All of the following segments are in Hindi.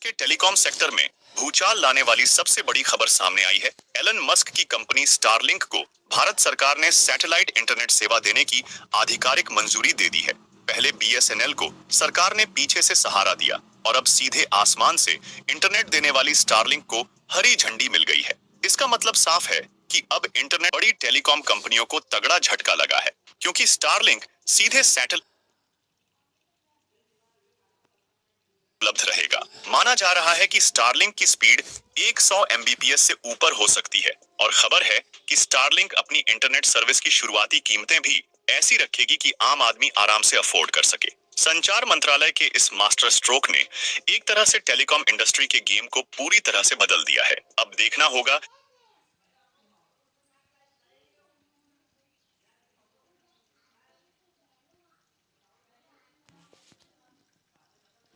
के टेलीकॉम सेक्टर में भूचाल लाने वाली सबसे बड़ी खबर सामने आई है। एलन मस्क की कंपनी स्टारलिंक को भारत सरकार ने सैटेलाइट इंटरनेट सेवा देने की आधिकारिक मंजूरी दे दी है। पहले बीएसएनएल को सरकार ने पीछे से सहारा दिया और अब सीधे आसमान से इंटरनेट देने वाली स्टारलिंक को हरी झंडी मिल गई है। इसका मतलब साफ है कि अब इंटरनेट बड़ी टेलीकॉम कंपनियों को तगड़ा झटका लगा है, क्योंकि स्टारलिंक सीधे सैटेलाइट उपलब्ध रहेगा। माना जा रहा है कि स्टारलिंक की स्पीड 100 एमबीपीएस से ऊपर हो सकती है और खबर है कि स्टारलिंक अपनी इंटरनेट सर्विस की शुरुआती कीमतें भी ऐसी रखेगी कि आम आदमी आराम से अफोर्ड कर सके। संचार मंत्रालय के इस मास्टर स्ट्रोक ने एक तरह से टेलीकॉम इंडस्ट्री के गेम को पूरी तरह से बदल दिया है। अब देखना होगा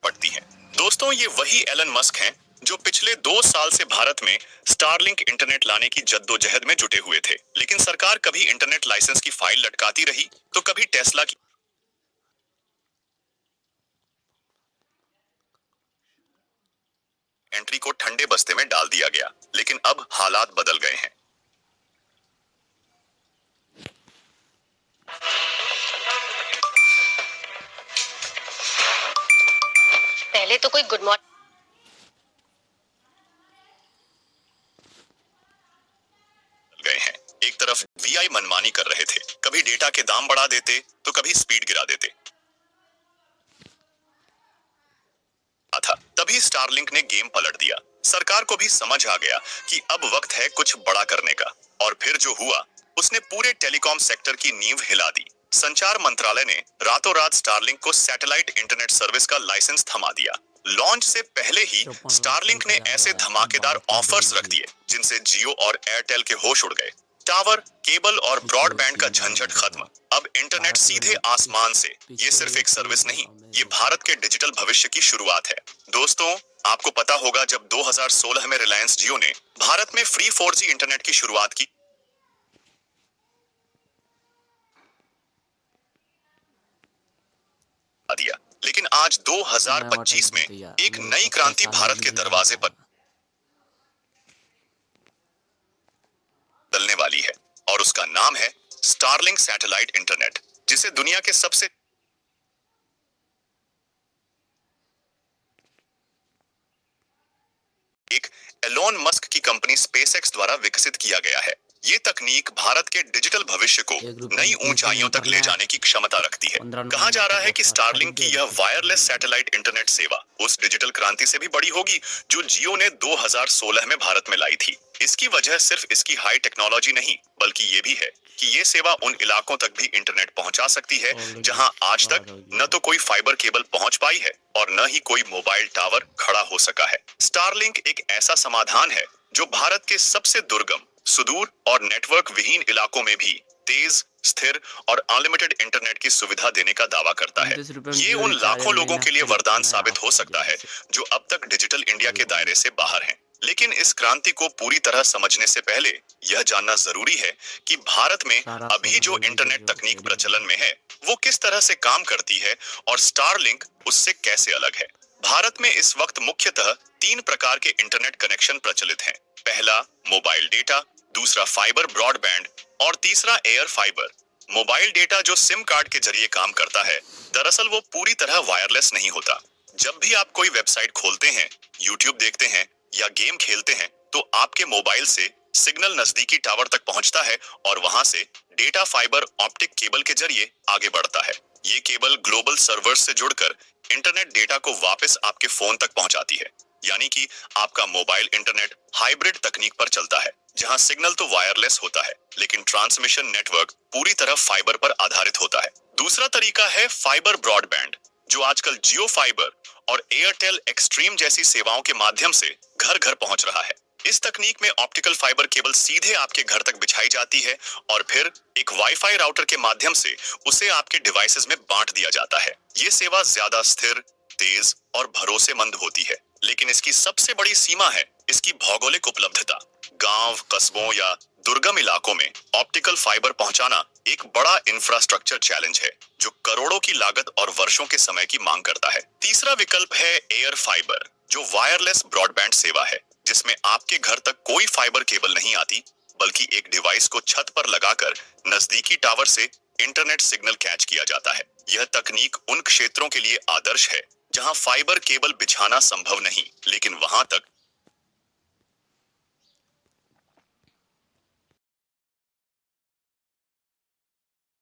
पड़ती है। दोस्तों, ये वही एलन मस्क हैं जो पिछले 2 साल से भारत में स्टारलिंक इंटरनेट लाने की जद्दोजहद में जुटे हुए थे, लेकिन सरकार कभी इंटरनेट लाइसेंस की फाइल लटकाती रही तो कभी टेस्ला की एंट्री को ठंडे बस्ते में डाल दिया गया। लेकिन अब हालात बदल गए हैं। पहले तो कोई गुड मॉर्निंग गए हैं। एक तरफ वीआई मनमानी कर रहे थे, कभी डेटा के दाम बढ़ा देते तो कभी स्पीड गिरा देते था। तभी स्टारलिंक ने गेम पलट दिया। सरकार को भी समझ आ गया कि अब वक्त है कुछ बड़ा करने का, और फिर जो हुआ उसने पूरे टेलीकॉम सेक्टर की नींव हिला दी। संचार मंत्रालय ने रातों रात स्टारलिंक को सैटेलाइट इंटरनेट सर्विस का लाइसेंस थमा दिया। लॉन्च से पहले ही स्टारलिंक ने ऐसे धमाकेदार ऑफर्स रख दिए जिनसे जियो और एयरटेल के होश उड़ गए। टावर, केबल और ब्रॉडबैंड का झंझट खत्म। अब इंटरनेट सीधे आसमान से। ये सिर्फ एक सर्विस नहीं, ये भारत के डिजिटल भविष्य की शुरुआत है। दोस्तों, आपको पता होगा जब 2016 में रिलायंस जियो ने भारत में फ्री 4G इंटरनेट की शुरुआत की दिया, लेकिन आज 2025 में एक नई क्रांति भारत के दरवाजे पर चलने वाली है और उसका नाम है स्टारलिंक सैटेलाइट इंटरनेट, जिसे दुनिया के सबसे एक एलोन मस्क की कंपनी स्पेसएक्स द्वारा विकसित किया गया है। ये तकनीक भारत के डिजिटल भविष्य को नई ऊंचाइयों तक ले जाने की क्षमता रखती है। कहा जा रहा है कि स्टारलिंक की यह वायरलेस सैटेलाइट इंटरनेट सेवा उस डिजिटल क्रांति से भी बड़ी होगी जो जियो ने 2016 में भारत में लाई थी। इसकी वजह सिर्फ इसकी हाई टेक्नोलॉजी नहीं, बल्कि ये भी है कि ये सेवा उन इलाकों तक भी इंटरनेट पहुंचा सकती है जहां आज तक न तो कोई फाइबर केबल पहुंच पाई है और न ही कोई मोबाइल टावर खड़ा हो सका है। स्टारलिंक एक ऐसा समाधान है जो भारत के सबसे दुर्गम, सुदूर और नेटवर्क विहीन इलाकों में भी तेज, स्थिर और अनलिमिटेड इंटरनेट की सुविधा देने का दावा करता है। ये उन लाखों लोगों के लिए वरदान साबित हो सकता है जो अब तक डिजिटल इंडिया के दायरे से बाहर हैं। लेकिन इस क्रांति को पूरी तरह समझने से पहले यह जानना जरूरी है कि भारत में अभी जो इंटरनेट तकनीक प्रचलन में है वो किस तरह से काम करती है और स्टारलिंक उससे कैसे अलग है। भारत में इस वक्त मुख्यतः 3 प्रकार के इंटरनेट कनेक्शन प्रचलित हैं। पहला मोबाइल डेटा, दूसरा फाइबर ब्रॉडबैंड और तीसरा एयर फाइबर। मोबाइल डेटा जो सिम कार्ड के जरिए काम करता है, दरअसल वो पूरी तरह वायरलेस नहीं होता। जब भी आप कोई वेबसाइट खोलते हैं, यूट्यूब देखते हैं या गेम खेलते हैं तो आपके मोबाइल से सिग्नल नजदीकी टावर तक पहुंचता है और वहां से डेटा फाइबर ऑप्टिक केबल के जरिए आगे बढ़ता है। ये केबल ग्लोबल सर्वर्स से जुड़कर इंटरनेट डेटा को वापस आपके फोन तक पहुंचाती है। यानी कि आपका मोबाइल इंटरनेट हाइब्रिड तकनीक पर चलता है, जहां सिग्नल तो वायरलेस होता है लेकिन ट्रांसमिशन नेटवर्क पूरी तरह फाइबर पर आधारित होता है। दूसरा तरीका है फाइबर ब्रॉडबैंड, जो आजकल जियो फाइबर और एयरटेल एक्सट्रीम जैसी सेवाओं के माध्यम से घर घर पहुंच रहा है। इस तकनीक में ऑप्टिकल फाइबर केबल सीधे आपके घर तक बिछाई जाती है और फिर एक वाईफाई राउटर के माध्यम से उसे आपके डिवाइसेस में बांट दिया जाता है। ये सेवा ज्यादा स्थिर, तेज और भरोसेमंद होती है, लेकिन इसकी सबसे बड़ी सीमा है इसकी भौगोलिक उपलब्धता। गांव, कस्बों या दुर्गम इलाकों में ऑप्टिकल फाइबर पहुंचाना एक बड़ा इंफ्रास्ट्रक्चर चैलेंज है जो करोड़ों की लागत और वर्षों के समय की मांग करता है। तीसरा विकल्प है एयर फाइबर, जो वायरलेस ब्रॉडबैंड सेवा है, जिसमें आपके घर तक कोई फाइबर केबल नहीं आती, बल्कि एक डिवाइस को छत पर लगाकर नजदीकी टावर से इंटरनेट सिग्नल कैच किया जाता है। यह तकनीक उन क्षेत्रों के लिए आदर्श है जहां फाइबर केबल बिछाना संभव नहीं, लेकिन वहां तक